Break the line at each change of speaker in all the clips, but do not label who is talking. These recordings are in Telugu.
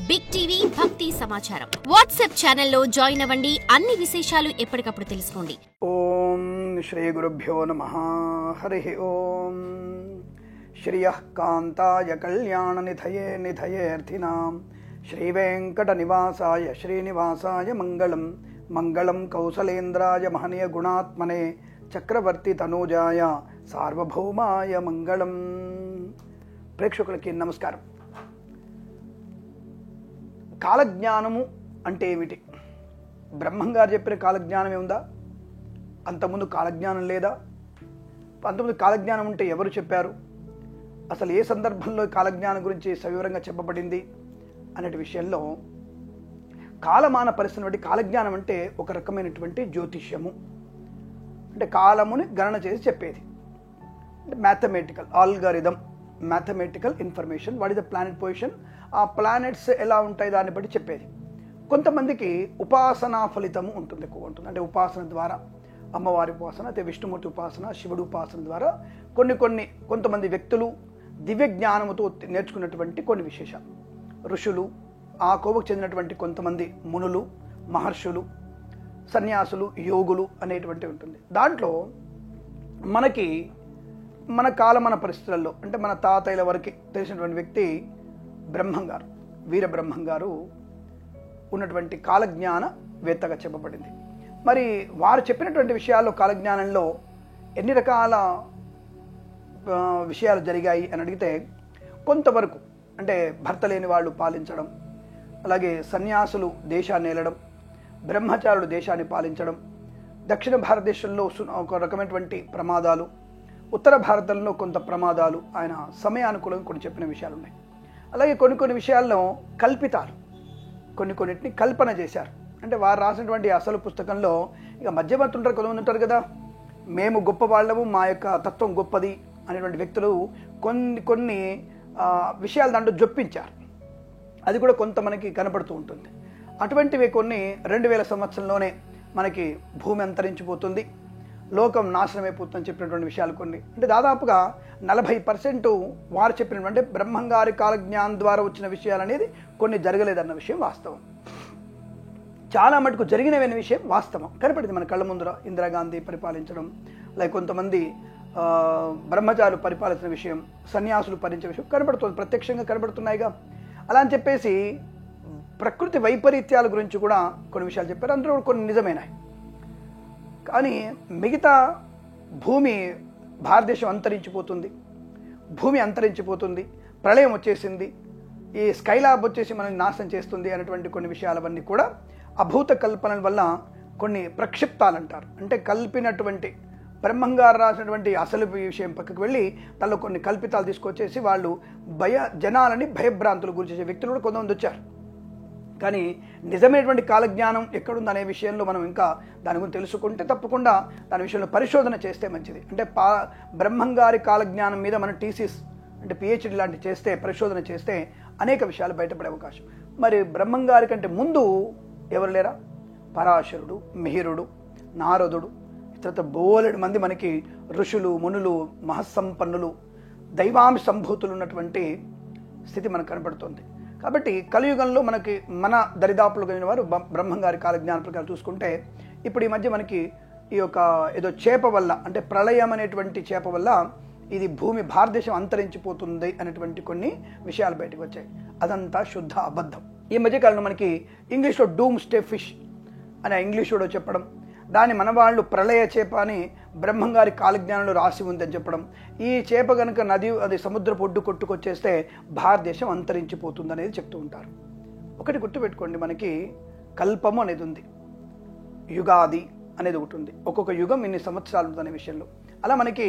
బిగ్ టీవీ భక్తి సమాచారం వాట్సాప్ ఛానల్లో జాయిన్ అవ్వండి. అన్ని విశేషాలు ఎప్పటికప్పుడు తెలుసుకోండి.
ఓం శ్రీ గురుభ్యో నమః. హరి ఓం. శ్రియః కాంతాయ కళ్యాణ నిధయే నిధయేర్థినాం శ్రీ వెంకట నివాసాయ శ్రీనివాసాయ మంగళం. మంగళం కౌసలేంద్రాయ మహనీయ గుణాత్మనే చక్రవర్తి తనూజాయ సార్వభౌమాయ మంగళం. ప్రేక్షకులకి నమస్కారం. కాలజ్ఞానము అంటే ఏమిటి? బ్రహ్మంగారు చెప్పిన కాలజ్ఞానమే ఉందా? అంతకుముందు కాలజ్ఞానం లేదా? అంతకుముందు కాలజ్ఞానం ఉంటే ఎవరు చెప్పారు? అసలు ఏ సందర్భంలో కాలజ్ఞానం గురించి సవివరంగా చెప్పబడింది అనే విషయంలో కాలమాన పరిస్థితిని బట్టి కాలజ్ఞానం అంటే ఒక రకమైనటువంటి జ్యోతిష్యము, అంటే కాలముని గణన చేసి చెప్పేది. అంటే mathematical algorithm, mathematical information, what is the planet position, ఆ ప్లానెట్స్ ఎలా ఉంటాయి దాన్ని బట్టి చెప్పేది. కొంతమందికి ఉపాసనా ఫలితము ఉంటుంది, ఎక్కువ ఉంటుంది. అంటే ఉపాసన ద్వారా, అమ్మవారి ఉపాసన, అయితే విష్ణుమూర్తి ఉపాసన, శివుడు ఉపాసన ద్వారా కొంతమంది వ్యక్తులు దివ్య జ్ఞానముతో నేర్చుకున్నటువంటి కొన్ని విశేషాలు, ఋషులు, ఆ కోవకు చెందినటువంటి కొంతమంది మునులు, మహర్షులు, సన్యాసులు, యోగులు అనేటువంటి ఉంటుంది. దాంట్లో మనకి మన కాలమాన పరిస్థితులలో, అంటే మన తాతయ్యల వరకు తెలిసినటువంటి వ్యక్తి బ్రహ్మంగారు, వీరబ్రహ్మంగారు ఉన్నటువంటి కాలజ్ఞాన వేత్తగా చెప్పబడింది. మరి వారు చెప్పినటువంటి విషయాల్లో, కాలజ్ఞానంలో ఎన్ని రకాల విషయాలు జరిగాయి అని అడిగితే, కొంతవరకు అంటే భర్త లేని వాళ్ళు పాలించడం, అలాగే సన్యాసులు దేశాన్ని ఏలడం, బ్రహ్మచారులు దేశాన్ని పాలించడం, దక్షిణ భారతదేశంలో ఒక రకమైనటువంటి ప్రమాదాలు, ఉత్తర భారతంలో కొంత ప్రమాదాలు, ఆయన సమయానుకూలంగా కొన్ని చెప్పిన విషయాలు ఉన్నాయి. అలాగే కొన్ని విషయాల్లో కల్పితాలు, కొన్నిటిని కల్పన చేశారు. అంటే వారు రాసినటువంటి అసలు పుస్తకంలో ఇక మధ్యవర్తులు ఉంటారు, కొంతమంది ఉంటారు కదా, మేము గొప్ప వాళ్ళము, మా యొక్క తత్వం గొప్పది అనేటువంటి వ్యక్తులు కొన్ని విషయాలు దాంట్లో జొప్పించారు. అది కూడా కొంత మనకి కనపడుతూ ఉంటుంది. అటువంటివి కొన్ని 2000 సంవత్సరంలోనే మనకి భూమి అంతరించిపోతుంది, లోకం నాశనమైపోతుందని చెప్పినటువంటి విషయాలు కొన్ని. అంటే దాదాపుగా 40% వారు చెప్పినటువంటి బ్రహ్మంగారి కాలజ్ఞానం ద్వారా వచ్చిన విషయాలు అనేది కొన్ని జరగలేదన్న విషయం వాస్తవం. చాలా మటుకు జరిగినవైన విషయం వాస్తవం కనపడింది మన కళ్ళ ముందర. ఇందిరాగాంధీ పరిపాలించడం, లేక కొంతమంది బ్రహ్మచారులు పరిపాలించిన విషయం, సన్యాసులు పరిచే విషయం కనబడుతుంది, ప్రత్యక్షంగా కనబడుతున్నాయిగా. అలా అని చెప్పేసి ప్రకృతి వైపరీత్యాల గురించి కూడా కొన్ని విషయాలు చెప్పారు, అందులో కొన్ని నిజమైనాయి. కానీ మిగతా భూమి, భారతదేశం అంతరించిపోతుంది, భూమి అంతరించిపోతుంది, ప్రళయం వచ్చేసింది, ఈ స్కైలాబ్ వచ్చేసి మనల్ని నాశనం చేస్తుంది అనేటువంటి కొన్ని విషయాలవన్నీ కూడా అభూత కల్పనల వల్ల కొన్ని ప్రక్షిప్తాలు అంటారు. అంటే కల్పినటువంటి, బ్రహ్మంగారు రాసినటువంటి అసలు విషయం పక్కకు వెళ్ళి దానిలో కొన్ని కల్పితాలు తీసుకొచ్చేసి వాళ్ళు జనాలని భయభ్రాంతులు గురి చేసే వ్యక్తులు కూడా కొంతమంది వచ్చారు. కానీ నిజమైనటువంటి కాలజ్ఞానం ఎక్కడుందనే విషయంలో మనం ఇంకా దాని గురించి తెలుసుకుంటే తప్పకుండా దాని విషయంలో పరిశోధన చేస్తే మంచిది. అంటే బ్రహ్మంగారి కాలజ్ఞానం మీద మనం టీసిస్ అంటే PhD లాంటివి చేస్తే, పరిశోధన చేస్తే అనేక విషయాలు బయటపడే అవకాశం. మరి బ్రహ్మంగారి కంటే ముందు ఎవరు లేరా? పరాశరుడు, మిహిరుడు, నారదుడు, తర్వాత బోలెడు మంది మనకి ఋషులు, మునులు, మహస్సంపన్నులు, దైవాంశ సంభూతులు ఉన్నటువంటి స్థితి మనకు కనపడుతుంది. కాబట్టి కలియుగంలో మనకి మన దరిదాపులు కలిగిన వారు బ్రహ్మంగారి కాలజ్ఞాన ప్రకారం చూసుకుంటే, ఇప్పుడు ఈ మధ్య మనకి ఈ యొక్క ఏదో చేప వల్ల, అంటే ప్రళయం అనేటువంటి చేప వల్ల ఇది భూమి, భారతదేశం అంతరించిపోతుంది అనేటువంటి కొన్ని విషయాలు బయటకు వచ్చాయి. అదంతా శుద్ధ అబద్ధం. ఈ మధ్యకాలంలో మనకి ఇంగ్లీష్లో డూమ్ స్టే ఫిష్ అనే ఇంగ్లీష్లో చెప్పడం, దాన్ని మన వాళ్ళు ప్రళయ చేప అని బ్రహ్మంగారి కాలజ్ఞానంలో రాసి ఉందని చెప్పడం, ఈ చేప కనుక అది సముద్రపు ఒడ్డు కొట్టుకొచ్చేస్తే భారతదేశం అంతరించిపోతుంది అనేది చెప్తూ ఉంటారు. ఒకటి గుర్తుపెట్టుకోండి, మనకి కల్పము అనేది ఉంది, యుగాది అనేది ఒకటి ఉంది, ఒక్కొక్క యుగం ఇన్ని సంవత్సరాలు ఉంటుంది అనే విషయంలో. అలా మనకి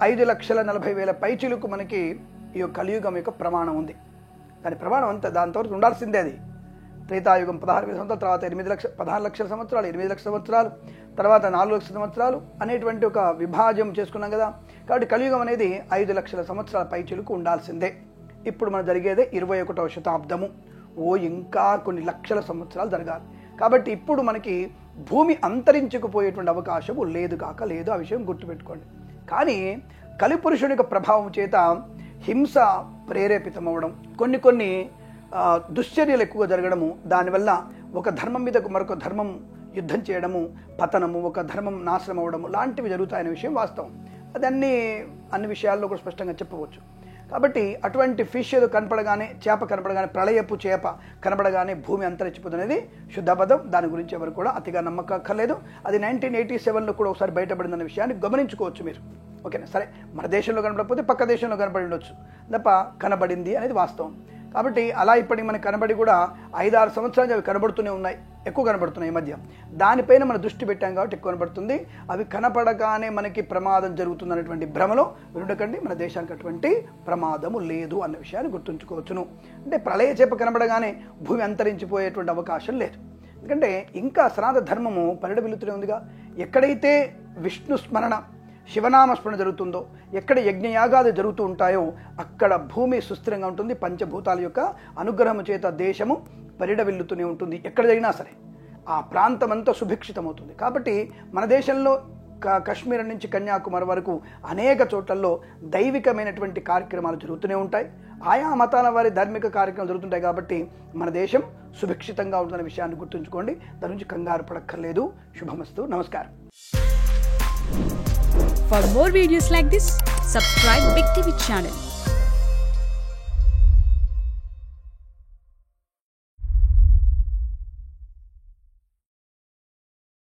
5,40,000 పైచిలకు మనకి ఈ యొక్క కలియుగం యొక్క ప్రమాణం ఉంది. దాని ప్రమాణం అంతా దాంతో ఉండాల్సిందే. అది త్రేతాయుగం 16,000 సంవత్సరాలు, తర్వాత 16 లక్షల సంవత్సరాలు, 8 లక్షల సంవత్సరాలు, తర్వాత 4 లక్షల సంవత్సరాలు అనేటువంటి ఒక విభాజం చేసుకున్నాం కదా. కాబట్టి కలియుగం అనేది 5 లక్షల సంవత్సరాల పైచిలకు ఉండాల్సిందే. ఇప్పుడు మనం జరిగేదే 21వ శతాబ్దము. ఇంకా కొన్ని లక్షల సంవత్సరాలు జరగాలి. కాబట్టి ఇప్పుడు మనకి భూమి అంతరించుకుపోయేటువంటి అవకాశము లేదు కాక లేదు, ఆ విషయం గుర్తుపెట్టుకోండి. కానీ కలిపురుషుని యొక్క ప్రభావం చేత హింస ప్రేరేపితమవడం, కొన్ని దుశ్చర్యలు ఎక్కువగా జరగడము, దానివల్ల ఒక ధర్మం మీద మరొక ధర్మం యుద్ధం చేయడము, పతనము, ఒక ధర్మం నాశనం అవ్వడము లాంటివి జరుగుతాయనే విషయం వాస్తవం. అది అన్ని విషయాల్లో కూడా స్పష్టంగా చెప్పవచ్చు. కాబట్టి అటువంటి ఫిష్ ఏదో కనపడగానే, చేప కనపడగానే, ప్రళయపు చేప కనపడగానే భూమి అంతరించిపోతుంది అనేది శుద్ధపదం. దాని గురించి ఎవరు కూడా అతిగా నమ్మకక్కర్లేదు. అది 1987లో కూడా ఒకసారి బయటపడిందన్న విషయాన్ని గమనించుకోవచ్చు మీరు. ఓకేనా? సరే, మన దేశంలో కనపడకపోతే పక్క దేశంలో కనపడి ఉండొచ్చు తప్ప కనబడింది అనేది వాస్తవం. కాబట్టి అలా ఇప్పటికి మనకు కనబడి కూడా 5-6 సంవత్సరాలు అవి కనబడుతూనే ఉన్నాయి, ఎక్కువ కనబడుతున్నాయి ఈ మధ్య. దానిపైన మన దృష్టి పెట్టాం కాబట్టి ఎక్కువ కనబడుతుంది. అవి కనపడగానే మనకి ప్రమాదం జరుగుతుంది అనేటువంటి భ్రమలో ఉండకండి. మన దేశానికి అటువంటి ప్రమాదము లేదు అన్న విషయాన్ని గుర్తుంచుకోవచ్చును. అంటే ప్రళయ చేప కనబడగానే భూమి అంతరించిపోయేటువంటి అవకాశం లేదు. ఎందుకంటే ఇంకా సనాతన ధర్మము పరిడవిల్లుతూనే ఉందిగా. ఎక్కడైతే విష్ణు స్మరణ, శివనామస్మరణ జరుగుతుందో, ఎక్కడ యజ్ఞయాగాలు జరుగుతూ ఉంటాయో అక్కడ భూమి సుస్థిరంగా ఉంటుంది. పంచభూతాల యొక్క అనుగ్రహం చేత దేశము పరిడవిల్లుతూనే ఉంటుంది. ఎక్కడ జరిగినా సరే ఆ ప్రాంతం అంతా సుభిక్షితమవుతుంది. కాబట్టి మన దేశంలో కాశ్మీర్ నుంచి కన్యాకుమారి వరకు అనేక చోట్లలో దైవికమైనటువంటి కార్యక్రమాలు జరుగుతూనే ఉంటాయి. ఆయా మతాల వారి ధార్మిక కార్యక్రమాలు జరుగుతుంటాయి. కాబట్టి మన దేశం సుభిక్షితంగా ఉంటున్న విషయాన్ని గుర్తుంచుకోండి. దాని నుంచి కంగారు పడక్కర్లేదు. శుభమస్తు. నమస్కారం.
For more videos like this, subscribe Big TV channel.